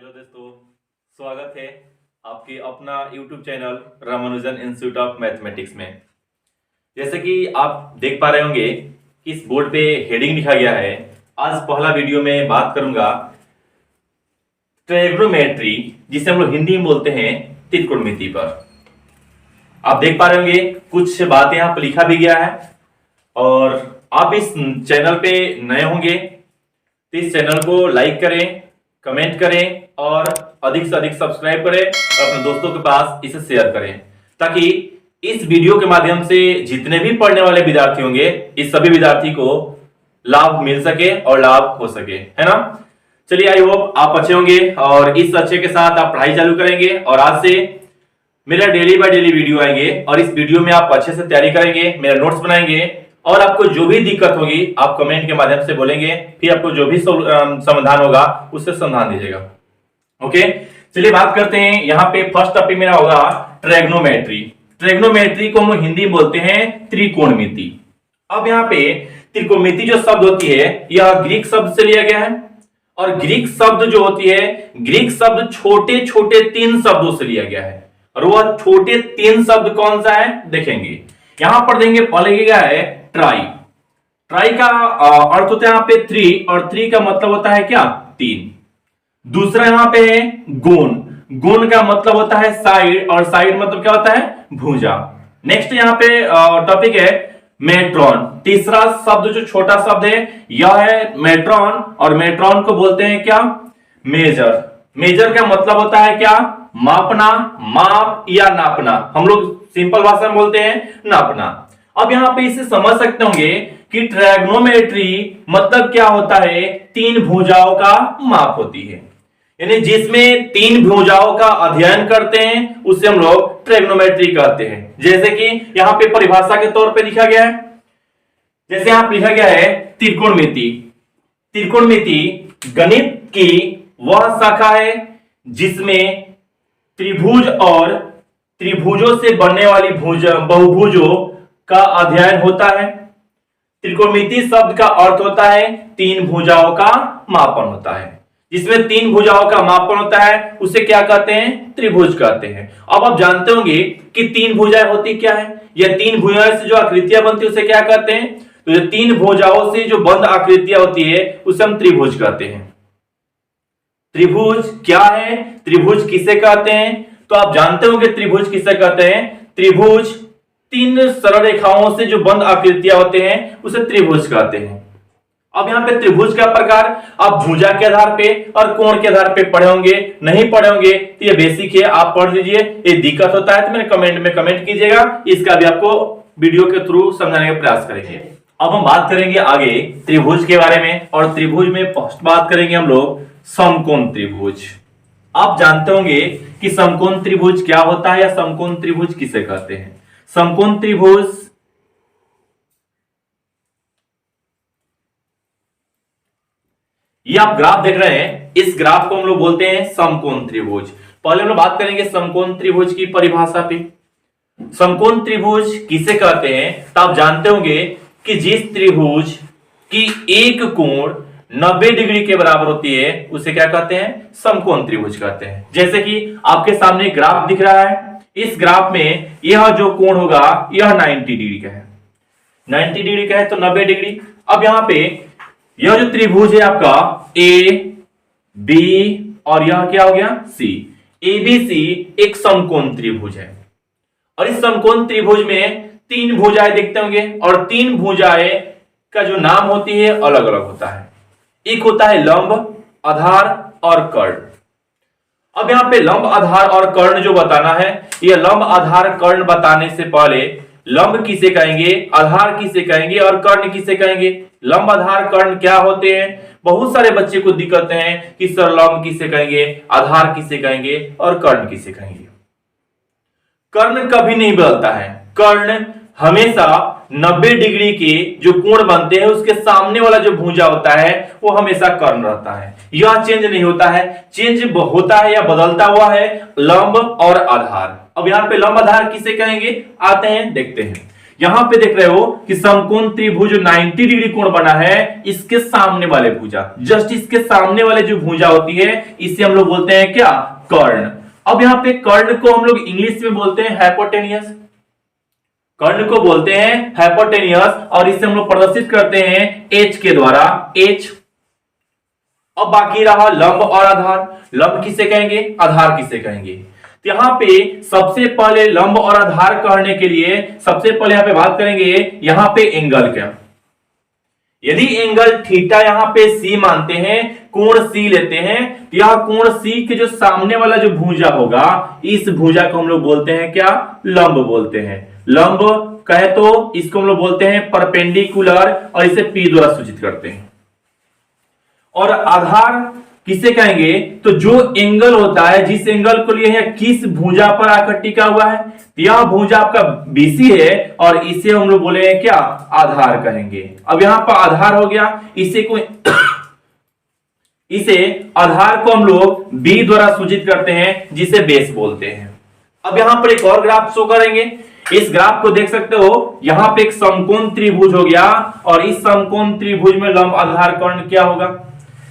Hello दोस्तों, स्वागत है आपके अपना YouTube channel Ramanujan institute of mathematics में। जैसे कि आप देख पा रहे होंगे कि इस बोर्ड पे हेडिंग लिखा गया है। आज पहला वीडियो में बात करूंगा ट्रायगोनोमेट्री, जिसे हम लोग हिंदी में बोलते हैं त्रिकोणमिति पर। आप देख पा रहे होंगे कुछ बातें यहाँ पर लिखा भी गया है। और आप इस चैनल पे नए होंगे तो इस चैनल को लाइक करें, कमेंट करें और अधिक से अधिक सब्सक्राइब करें और अपने दोस्तों के पास इसे शेयर करें, ताकि इस वीडियो के माध्यम से जितने भी पढ़ने वाले विद्यार्थी होंगे इस सभी विद्यार्थी को लाभ मिल सके और लाभ हो सके, है ना। चलिए, आई होप आप अच्छे होंगे और इस अच्छे के साथ आप पढ़ाई चालू करेंगे। और आज से मेरा डेली बाय डेली वीडियो आएंगे और इस वीडियो में आप अच्छे से तैयारी करेंगे, मेरा नोट्स बनाएंगे और आपको जो भी दिक्कत होगी आप कमेंट के माध्यम से बोलेंगे, फिर आपको जो भी समाधान होगा उससे समाधान दीजिएगा। ओके, चलिए बात करते हैं। यहाँ पे फर्स्ट टॉपिक मेरा होगा ट्रायगोनोमेट्री। ट्रायगोनोमेट्री को हम हिंदी में बोलते हैं त्रिकोणमिति। अब यहाँ पे त्रिकोणमिति जो शब्द होती है यह ग्रीक शब्द से लिया गया है। और ग्रीक शब्द जो होती है, ग्रीक शब्द छोटे छोटे 3 शब्दों से लिया गया है। और वह छोटे 3 शब्द कौन सा है देखेंगे। यहां पर देंगे, पहले क्या है ट्राई। ट्राई का अर्थ होता है यहाँ पे 3 और 3 का मतलब होता है क्या 3। दूसरा यहाँ पे है गोन। गोन का मतलब होता है साइड और साइड मतलब क्या होता है भुजा। नेक्स्ट यहाँ पे टॉपिक है मेट्रॉन। तीसरा शब्द जो छोटा शब्द है यह है मेट्रॉन और मेट्रॉन को बोलते हैं क्या मेजर। मेजर का मतलब होता है क्या मापना, माप या नापना। हम लोग सिंपल भाषा में बोलते हैं नापना। अब यहां पे इसे समझ सकते होंगे कि ट्रायगोनोमेट्री मतलब क्या होता है, 3 भुजाओं का माप होती है। यानी जिसमें 3 भुजाओं का अध्ययन करते हैं उसे हम लोग ट्रायगोनोमेट्री कहते हैं। जैसे कि यहां पे परिभाषा के तौर पे लिखा गया है, जैसे यहां लिखा गया है त्रिकोणमिति। त्रिकोणमिति गणित की वह शाखा है जिसमें त्रिभुज और त्रिभुजों से बनने वाली बहुभुजों का अध्ययन होता है। त्रिकोणमिति शब्द का अर्थ होता है 3 भुजाओं का मापन होता है। जिसमें 3 भुजाओं का मापन होता है उसे क्या कहते हैं त्रिभुज कहते हैं। अब आप जानते होंगे कि 3 भुजाएं होती क्या है। यह 3 भुजाएं से जो आकृतियां बनती है उसे क्या कहते हैं। तो ये 3 भुजाओं से जो बंद आकृतियां होती है उसे हम त्रिभुज कहते हैं। त्रिभुज क्या है, त्रिभुज किसे कहते हैं, तो आप जानते होंगे त्रिभुज किसे कहते हैं। त्रिभुज 3 सरल रेखाओं से जो बंद आकृतियां होते हैं उसे त्रिभुज कहते हैं। अब यहाँ पे त्रिभुज का प्रकार आप भुजा के आधार पे और कोण के आधार पे पढ़े होंगे, नहीं पढ़े होंगे तो ये बेसिक है, आप पढ़ लीजिए। ये दिक्कत होता है तो मेरे कमेंट में कमेंट कीजिएगा, इसका भी आपको वीडियो के थ्रू समझाने का प्रयास करेंगे। अब हम बात करेंगे आगे त्रिभुज के बारे में। और त्रिभुज में फर्स्ट बात करेंगे हम लोग समकोण त्रिभुज। आप जानते होंगे कि समकोण त्रिभुज क्या होता है या समकोण त्रिभुज किसे कहते हैं। समकोण त्रिभुज ये आप ग्राफ देख रहे हैं, इस ग्राफ को हम लोग बोलते हैं समकोण त्रिभुज। पहले हम लोग बात करेंगे समकोण त्रिभुज की परिभाषा पे। समकोण त्रिभुज किसे कहते हैं, तो आप जानते होंगे कि जिस त्रिभुज की एक कोण 90 डिग्री के बराबर होती है उसे क्या कहते हैं समकोण त्रिभुज कहते हैं। जैसे कि आपके सामने ग्राफ दिख रहा है, इस ग्राफ में यह जो कोण होगा यह 90 डिग्री का है। 90 डिग्री का है तो 90 डिग्री। अब यहां पे यह जो त्रिभुज है आपका ए बी और यह क्या हो गया सी। एबीसी एक समकोण त्रिभुज है। और इस समकोण त्रिभुज में 3 भुजाएं दिखते होंगे और 3 भुजाएं का जो नाम होती है अलग अलग होता है। एक होता है लंब, आधार और कर्ण। अब यहां पे लंब, आधार और कर्ण जो बताना है, यह लंब आधार कर्ण बताने से पहले लंब किसे कहेंगे, आधार किसे कहेंगे और कर्ण किसे कहेंगे। लंब आधार कर्ण क्या होते हैं, बहुत सारे बच्चे को दिक्कत है कि सर लंब किसे कहेंगे, आधार किसे कहेंगे और कर्ण किसे कहेंगे। कर्ण कभी नहीं बदलता है। कर्ण हमेशा 90 डिग्री के जो कोण बनते हैं उसके सामने वाला जो भुजा होता है वो हमेशा कर्ण रहता है। यह चेंज नहीं होता है। चेंज होता है या बदलता हुआ है लंब और आधार। अब यहाँ पे लंब आधार किसे कहेंगे, आते हैं देखते हैं। यहां पे देख रहे हो कि समकोण त्रिभुज 90 डिग्री कोण बना है, इसके सामने वाले भुजा, जस्ट इसके सामने वाले जो भुजा होती है इसे हम लोग बोलते हैं क्या, कर्ण। अब यहां पे कर्ण को हम लोग इंग्लिश में बोलते हैं हाइपोटेनियस, कर्ण को बोलते हैं हाइपोटेनियस, और इसे हम लोग प्रदर्शित करते हैं एच के द्वारा, एच। अब बाकी रहा लंब और आधार। लंब किसे कहेंगे, आधार किसे कहेंगे। तो यहां पे सबसे पहले लंब और आधार कहने के लिए सबसे पहले यहां पे बात करेंगे यहां पे एंगल क्या। यदि एंगल थीटा यहां पे सी मानते हैं, कोण सी लेते हैं, तो यह कोण सी के जो सामने वाला जो भुजा होगा, इस भुजा को हम लोग बोलते हैं क्या, लंब बोलते हैं। लंब कहे तो इसको हम लोग बोलते हैं परपेंडिकुलर, और इसे पी द्वारा सूचित करते हैं। और आधार किसे कहेंगे, तो जो एंगल होता है, जिस एंगल को लिए है किस भुजा पर आकर टिका हुआ है, यह भुजा आपका बीसी है, और इसे हम लोग बोले क्या, आधार कहेंगे। अब यहां पर आधार हो गया, इसे आधार को हम लोग बी द्वारा सूचित करते हैं, जिसे बेस बोलते हैं। अब यहां पर एक और ग्राफ शो करेंगे। इस ग्राफ को देख सकते हो, यहां पे एक समकोण त्रिभुज हो गया, और इस समकोण त्रिभुज में लंब आधार कर्ण क्या होगा,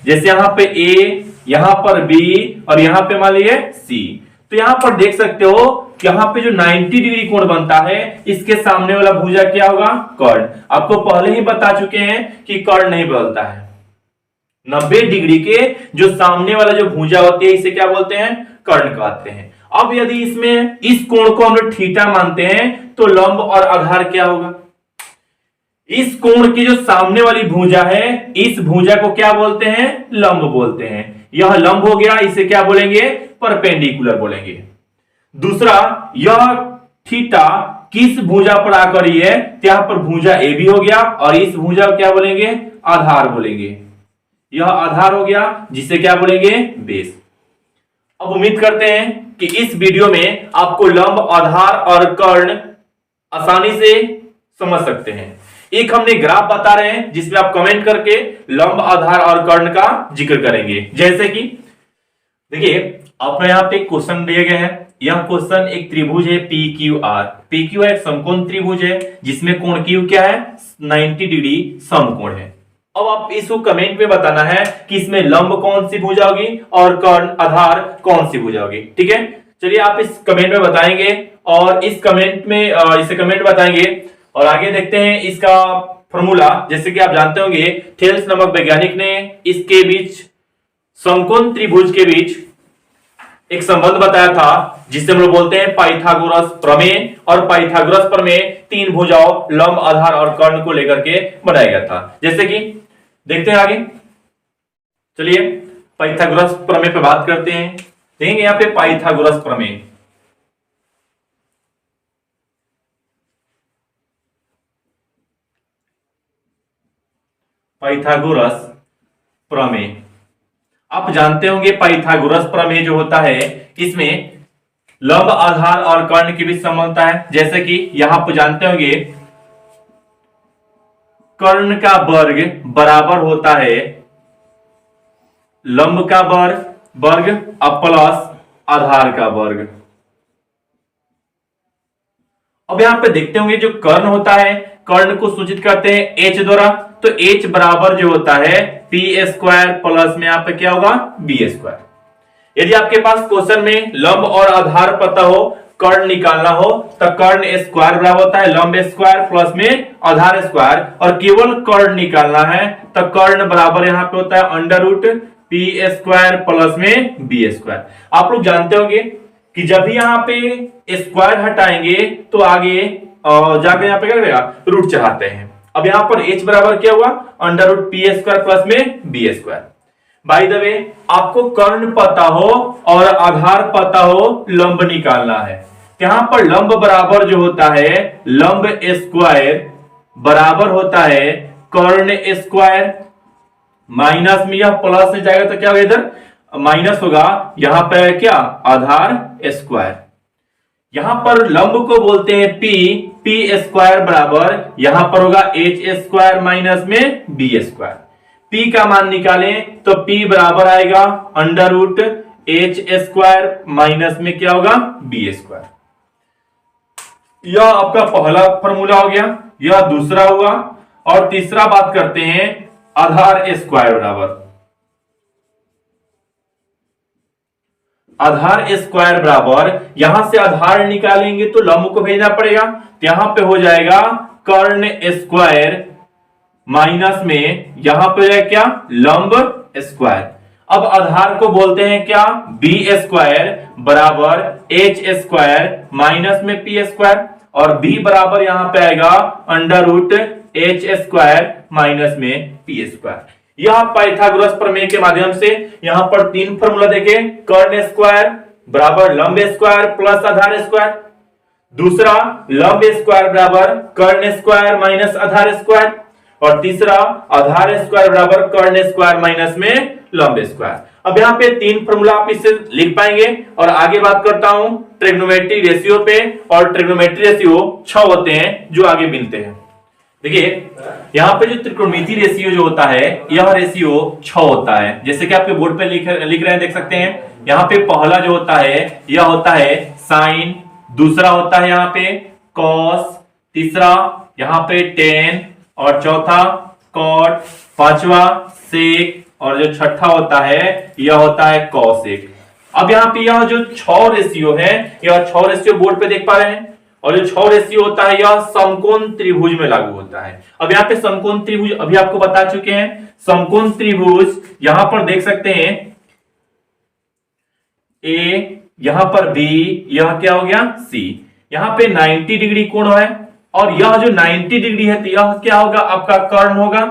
जैसे यहां पे ए, यहां पर बी, और यहां पे मान लीजिए सी। तो यहां पर देख सकते हो कि यहां पे जो 90 डिग्री कोण बनता है, इसके सामने वाला भुजा क्या होगा, कर्ण। आपको पहले ही बता चुके हैं कि कर्ण नहीं बदलता है। 90 डिग्री के जो सामने वाला जो भुजा होती है, इसे क्या बोलते हैं, कर्ण कहते हैं। अब यदि इसमें इस कोण को हम लोग थीटा मानते हैं, तो लंब और आधार क्या होगा, इस कोण की जो सामने वाली भुजा है, इस भुजा को क्या बोलते हैं, लंब बोलते हैं। यह लंब हो गया, इसे क्या बोलेंगे, परपेंडिकुलर बोलेंगे। दूसरा, यह थीटा किस भुजा पर आकर ही है, यहां पर भुजा ए बी हो गया, और इस भुजा को क्या बोलेंगे, आधार बोलेंगे। यह आधार हो गया, जिसे क्या बोलेंगे, बेस। अब उम्मीद करते हैं कि इस वीडियो में आपको लंब, आधार और कर्ण आसानी से समझ सकते हैं। एक हमने ग्राफ बता रहे हैं, जिसमें आप कमेंट करके लंब, आधार और कर्ण का जिक्र करेंगे। जैसे कि देखिए, आपको यहां पे क्वेश्चन दिए गए हैं। यह क्वेश्चन एक त्रिभुज है P Q R. P Q एक समकोण त्रिभुज है, जिसमें कोण क्यू क्या है, 90 डिग्री समकोण है। अब आप इसको कमेंट में बताना है कि इसमें लंब कौन सी भुजा होगी और कर्ण, आधार कौन सी भुजा होगी। ठीक है, चलिए आप इस कमेंट में बताएंगे, और इस कमेंट में इसे कमेंट बताएंगे। और आगे देखते हैं इसका फॉर्मूला। जैसे कि आप जानते होंगे, थेल्स नामक वैज्ञानिक ने इसके बीच, समकोण त्रिभुज के बीच एक संबंध बताया था, जिसे हम लोग बोलते हैं पाइथागोरस प्रमेय। और पाइथागोरस प्रमेय तीन भुजाओं लंब, आधार और कर्ण को लेकर के बनाया गया था। जैसे कि देखते हैं आगे, चलिए पाइथागोरस प्रमेय पे बात करते हैं। देखेंगे यहां पे पाइथागोरस प्रमेय। पाइथागोरस प्रमेय आप जानते होंगे, पाइथागोरस प्रमेय जो होता है, इसमें लंब, आधार और कर्ण के बीच संबंध है। जैसे कि यहां पर जानते होंगे, कर्ण का वर्ग बराबर होता है लंब का वर्ग अब प्लस आधार का वर्ग। अब यहां पे देखते होंगे, जो कर्ण होता है, कर्ण को सूचित करते हैं h द्वारा। तो h बराबर जो होता है पी स्क्वायर प्लस में यहां पे क्या होगा, बी स्क्वायर। यदि आपके पास क्वेश्चन में लंब और आधार पता हो, कर्ण निकालना हो, तो कर्ण स्क्वायर बराबर होता है लंब स्क्वायर प्लस में आधार स्क्वायर। और केवल कर्ण निकालना है, तो कर्ण बराबर यहां पे होता है under root P square plus में बी स्क्वायर। आप लोग जानते होंगे कि जब भी यहां पे स्क्वायर हटाएंगे, तो आगे जाकर यहां पे क्या करेगा, रूट चढ़ाते हैं। अब यहां पर h बराबर क्या हुआ, under root P square plus में B square. By the way, आपको कर्ण पता हो और आधार पता हो, लंब निकालना है। यहां पर लंब बराबर जो होता है, लंब स्क्वायर बराबर होता है कर्ण स्क्वायर। माइनस में यह प्लस से जाएगा, तो क्या होगा, इधर माइनस होगा, यहां पर क्या, आधार स्क्वायर। यहां पर लंब को बोलते हैं पी स्क्वायर बराबर यहां पर होगा एच स्क्वायर माइनस में बी स्क्वायर। पी का मान निकालें तो पी बराबर आएगा under root H square minus में क्या होगा, बी स्क्वायर। यह आपका पहला फॉर्मूला हो गया, यह दूसरा हुआ। और तीसरा बात करते हैं आधार स्क्वायर बराबर, आधार स्क्वायर बराबर, यहां से आधार निकालेंगे तो लंब को भेजना पड़ेगा, तो यहां पे हो जाएगा कर्ण स्क्वायर माइनस में यहां पे हो जाएगा क्या, लंब स्क्वायर। अब आधार को बोलते हैं क्या, बी स्क्वायर बराबर एच स्क्वायर माइनस में पी स्क्वायर, और बी बराबर यहां पे आएगा under root H square minus में पी स्क्वायर। यह पाइथागोरस प्रमेय के माध्यम से यहां पर तीन फॉर्मूला देखे, कर्ण स्क्वायर बराबर लंब स्क्वायर प्लस आधार स्क्वायर, दूसरा लंब स्क्वायर बराबर कर्ण स्क्वायर माइनस आधार स्क्वायर, और तीसरा आधार स्क्वायर बराबर कर्ण स्क्वायर माइनस में लंब स्क्वायर। अब यहाँ पे तीन फॉर्मूला आप इससे लिख पाएंगे। और आगे बात करता हूं ट्रिग्नोमेट्री रेशियो पे, और ट्रिग्नोमेट्री रेशियो 6 होते हैं जो आगे मिलते हैं। देखिए यहाँ पे जो त्रिकोणमिति रेशियो जो होता है, यह रेशियो 6 होता है, जैसे कि आपके बोर्ड पे लिख रहे हैं, देख सकते हैं। यहाँ पे पहला जो होता है यह होता है साइन, दूसरा होता है यहाँ पे कॉस, तीसरा यहाँ पे टेन, और चौथा कॉट, पांचवा सेक, और जो छठा होता है यह होता है कॉसेक। अब यहाँ पे यह जो 6 रेशियो है, यह 6 रेशियो बोर्ड पे देख पा रहे हैं, और जो 6 रेशियो होता है यह समकोण त्रिभुज में लागू होता है। अब यहाँ पे समकोण त्रिभुज अभी आपको बता चुके हैं, समकोण त्रिभुज यहां पर देख सकते हैं ए, यहां पर बी, यह क्या हो गया सी। यहां पे 90 डिग्री कोण है, और यह जो 90 डिग्री है तो यह क्या होगा, आपका कर्ण होगा,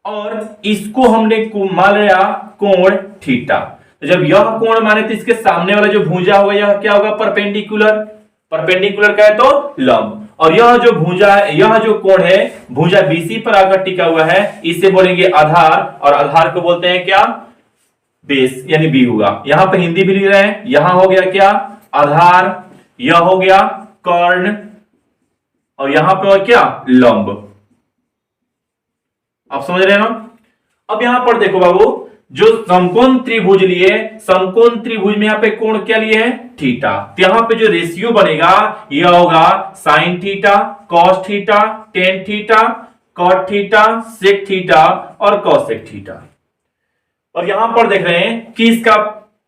और इसको हमने मान लिया कोण थीटा। तो जब यह कोण माने तो इसके सामने वाला जो भुजा होगा यह क्या होगा, परपेंडिकुलर, परपेंडिकुलर का है तो लंब, और यह जो भुजा है, यह जो कोण है भुजा बीसी पर आकर टिका हुआ है, इसे बोलेंगे आधार, और आधार को बोलते हैं क्या, बेस, यानी बी होगा। यहां पर हिंदी भी लिख रहे हैं, यहां हो गया क्या आधार, यह हो गया कर्ण, और यहां पे हो क्या लंब। आप समझ रहे हैं ना। अब यहां पर देखो बाबू, जो समकोण त्रिभुज लिए, समकोण त्रिभुज में यहां पे कोण क्या लिए है, थीटा, तो यहां पे जो रेशियो बनेगा यह होगा sine theta, cos theta, tan theta, cot theta, sec theta, और कॉसेक थीटा। और यहां पर देख रहे हैं कि इसका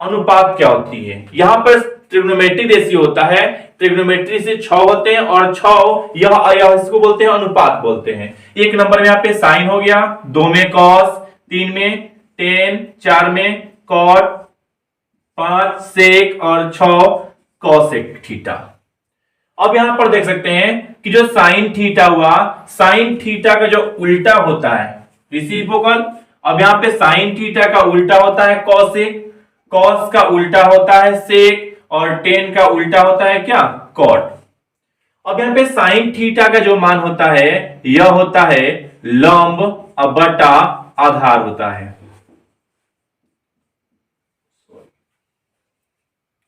अनुपात क्या होती है। यहां पर ट्रिग्नोमेट्री रेशियो होता है, ट्रिग्नोमेट्री से 6 होते हैं, और 6 यह इसको बोलते हैं अनुपात बोलते हैं। एक नंबर में यहाँ पे साइन हो गया, 2 में कॉस, 3 में टेन, 4 में कॉट, 5 सेक, और 6 कॉसेक थीटा। अब यहां पर देख सकते हैं कि जो साइन थीटा हुआ, साइन थीटा का जो उल्टा होता है रेसिप्रोकल। अब यहां पे साइन थीटा का उल्टा होता है कॉसेक, कॉस का उल्टा होता है सेक, और टेन का उल्टा होता है क्या, कॉट। अब यहां पे साइन थीटा का जो मान होता है यह होता है लंब बटा आधार होता है।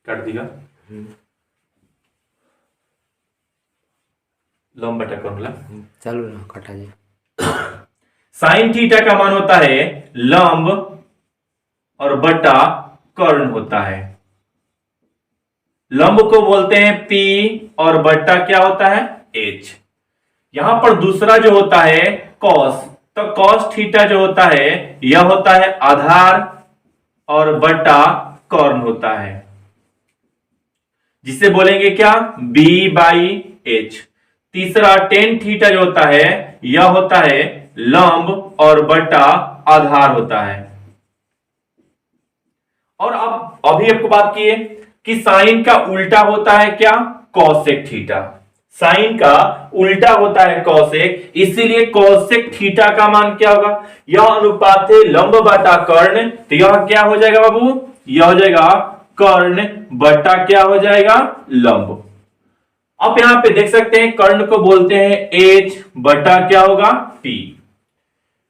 काट दिया, लंब बटा फॉर्मूला चलो ना कटा जाए। साइन थीटा का मान होता है लंब और बटा कर्ण होता है। लंब को बोलते हैं P, और बट्टा क्या होता है H। यहां पर दूसरा जो होता है कॉस, तो कॉस थीटा जो होता है यह होता है आधार, और बट्टा कर्ण होता है, जिसे बोलेंगे क्या, B/H। तीसरा टेन थीटा जो होता है यह होता है लंब, और बट्टा आधार होता है। और अब अभी आपको बात की है कि साइन का उल्टा होता है क्या, कॉसेक थीटा। साइन का उल्टा होता है कॉसेक, इसीलिए कॉसेक थीटा का मान क्या होगा, यह अनुपात है लंब बटा कर्ण, तो यह क्या हो जाएगा बाबू, यह हो जाएगा कर्ण बटा क्या हो जाएगा, लंब। अब यहां पे देख सकते हैं कर्ण को बोलते हैं H, बटा क्या होगा P।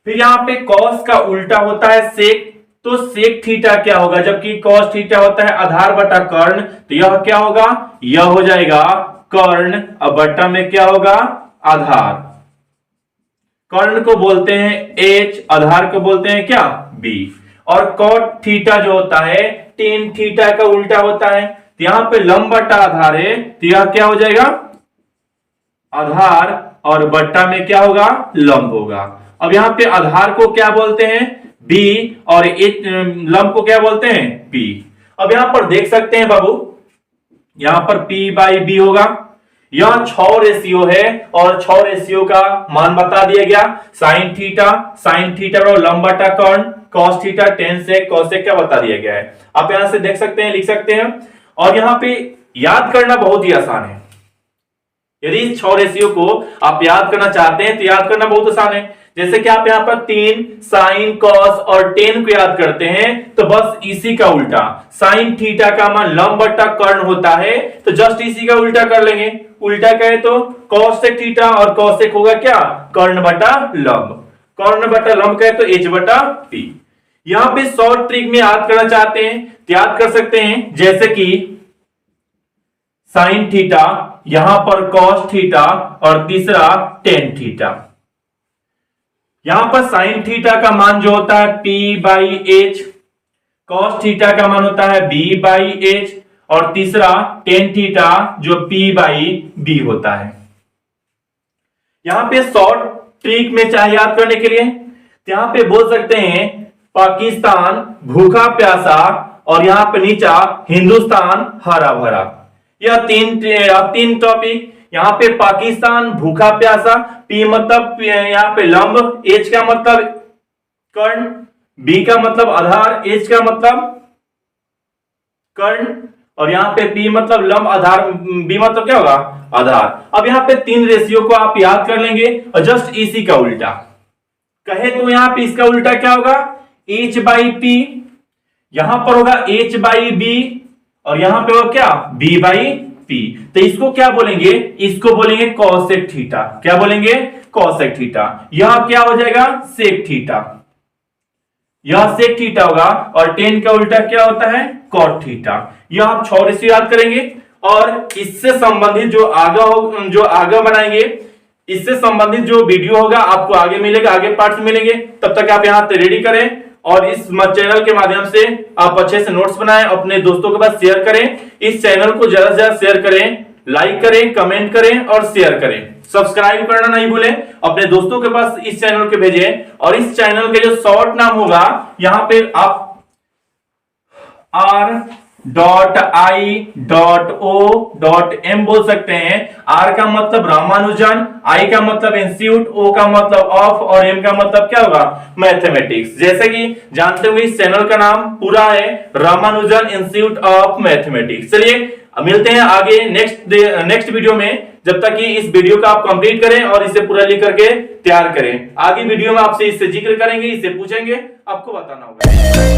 फिर यहां पे कॉस का उल्टा होता है सेक, तो सेक थीटा क्या होगा, जबकि कॉस थीटा होता है आधार बटा कर्ण, तो यह क्या होगा, यह हो जाएगा कर्ण, अब बटा में क्या होगा आधार। कर्ण को बोलते हैं H, आधार को बोलते हैं क्या B। और कॉट थीटा जो होता है टेन थीटा का उल्टा होता है, तो यहां पे लंब बटा आधार है, तो यह क्या हो जाएगा आधार और बट्टा में क्या होगा, लंब होगा। अब यहाँ पे आधार को क्या बोलते हैं, बी, और लंब को क्या बोलते हैं, पी। अब यहां पर देख सकते हैं बाबू, यहां पर P बाई बी होगा। यह 6 रेशियो है और 6 रेशियो का मान बता दिया गया। साइन थीटा और लंब बटा कर्ण, cos theta tan sec cosec क्या बता दिया गया है। आप यहां से देख सकते हैं, लिख सकते हैं। और यहां पे याद करना बहुत ही आसान है। यदि इस 6 रेशियो को आप याद करना चाहते हैं तो याद करना बहुत आसान है। जैसे कि आप यहां पर 3 साइन कॉस और टेन को याद करते हैं तो बस इसी का उल्टा, साइन थीटा का मान लंब बटा कर्ण होता है तो जस्ट इसी का उल्टा कर लेंगे। उल्टा कहे तो कॉसेक थीटा और कॉसेक होगा क्या, कर्ण बटा लंब। कर्ण बटा लंब कहे तो एच बटा पी। यहां पे शॉर्ट ट्रिक में याद करना चाहते हैं तो याद कर सकते हैं, जैसे कि साइन थीटा, यहां पर कॉस थीटा और तीसरा टेन थीटा। यहां पर साइन थीटा का मान जो होता है P by H, cos theta का मान होता है B बाई एच और तीसरा टेन थीटा जो P बाई बी होता है। यहां पे शॉर्ट ट्रिक में चाहे याद करने के लिए तो यहां पे बोल सकते हैं पाकिस्तान भूखा प्यासा और यहां पे नीचा हिंदुस्तान हरा भरा। यह तीन टॉपिक। यहां पे पाकिस्तान भूखा प्यासा, P मतलब यहां पे लंब, H का मतलब कर्ण, B का मतलब आधार, H का मतलब कर्ण और यहां पे P मतलब लंब, आधार, B मतलब क्या होगा, आधार। अब यहां पे 3 रेशियो को आप याद कर लेंगे और जस्ट इसी का उल्टा कहे तो यहां पे इसका उल्टा क्या होगा, H बाई P। यहां पर होगा H बाई B और यहां पे होगा क्या, B बाई P। तो इसको क्या बोलेंगे, इसको बोलेंगे कॉसेक थीटा। क्या बोलेंगे, कॉसेक थीटा। यह क्या हो जाएगा, सेक थीटा। यह सेक थीटा होगा और टेन का उल्टा क्या होता है, कॉट थीटा। यह आप 6 रेशियो याद करेंगे और इससे संबंधित जो आगे बनाएंगे, इससे संबंधित जो वीडियो होगा आपको आगे मिलेगा, आगे पार्ट्स मिलेंगे। तब तक आप यहां रेडी करें और इस चैनल के माध्यम से आप अच्छे से नोट्स बनाएं, अपने दोस्तों के पास शेयर करें। इस चैनल को ज्यादा से ज्यादा शेयर करें, लाइक करें, कमेंट करें और शेयर करें। सब्सक्राइब करना नहीं भूलें, अपने दोस्तों के पास इस चैनल के भेजें। और इस चैनल के जो शॉर्ट नाम होगा, यहां पे आप R.I.O.M बोल सकते हैं। R का मतलब रामानुजन, I का मतलब इंस्टीट्यूट, O का मतलब ऑफ और M का मतलब क्या होगा, मैथमेटिक्स। जैसे कि जानते हुए इस चैनल का नाम पूरा है रामानुजन इंस्टीट्यूट ऑफ मैथमेटिक्स। चलिए मिलते हैं आगे नेक्स्ट वीडियो में। जब तक कि इस वीडियो को आप कंप्लीट करें और इसे पूरा लिख करके तैयार करें। आगे वीडियो में आपसे इससे जिक्र करेंगे, इससे पूछेंगे, आपको बताना होगा।